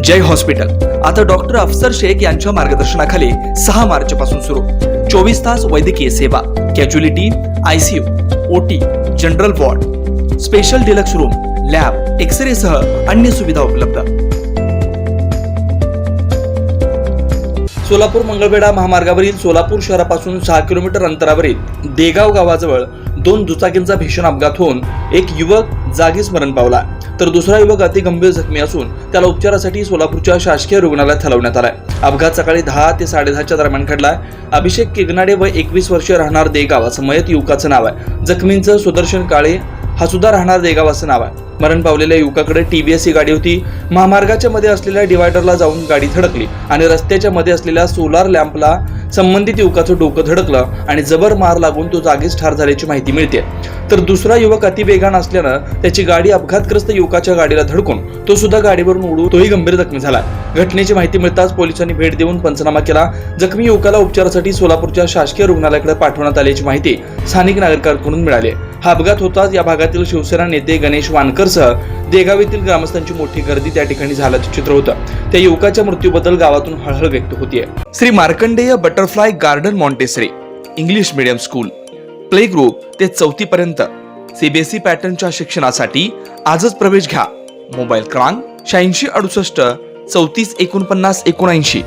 जय hospital आता doctor अफसर शेख यांच्या मार्गदर्शनाखाली 6 मार्च पासून सुरू 24 तास वैद्यकीय सेवा, casualty, ICU, OT, general ward, special deluxe room, lab, x-ray सह अन्य सुविधा उपलब्ध। सोलापूर मंगळवेढा महामार्गावरील सोलापूर शहरापासून 6 किलोमीटर अंतरावरील देगाव गावाजवळ 2 दुचाकींचा भीषण अपघात होऊन एक युवक जागीच मरण पावला, तर दुसरा युवक अतिगंभीर जखमी असून त्याला उपचारासाठी सोलापूरच्या शासकीय रुग्णालयात हलवण्यात आलाय। अपघात सकाळी 10 ते 10:30 दरम्यान घडलाय। अभिषेक केगनाडे व 21 वर्षीय राहणार देगाव असं मयत युवकाचं नाव आहे। जखमींचं सुदर्शन काळे हा सुद्धा राहणार देगाव असं नाव आहे। मरण पावलेल्या युवकाकडे टीव्हीएस ही गाडी होती। महामार्गाच्या मध्ये असलेल्या डिवायडरला जाऊन गाडी धडकली आणि रस्त्याच्या मध्ये असलेल्या सोलार लॅम्पला संबंधित युवकाचं डोकं धडकलं आणि जबर मार लागून तो जागीच ठार झाल्याची माहिती मिळते। तर दुसरा युवक अतिवेगान असल्यानं त्याची गाडी अपघातग्रस्त युवकाच्या गाडीला धडकून तो सुद्धा गाडीवरून उडून तोही गंभीर जखमी झाला। घटनेची माहिती मिळताच पोलिसांनी भेट देऊन पंचनामा केला। जखमी युवकाला उपचारासाठी सोलापूरच्या शासकीय रुग्णालयाकडे पाठवण्यात आल्याची माहिती स्थानिक नागरिकांकडून मिळाली। हा अपघात होताच या भागातील शिवसेना नेते गणेश वानकरसह देगाव येथील ग्रामस्थांची मोठी गर्दी त्या ठिकाणी झाल्याचं चित्र होतं। त्या युवकाच्या मृत्यूबद्दल गावातून हळहळ व्यक्त होतीये। Shri Markandeya butterfly garden Montessori English medium school play group ते 4थी पर्यंत सीबीएसई पॅटर्नच्या शिक्षणासाठी आजच प्रवेश घ्या। मोबाईल क्रमांक 8668 34 49 79।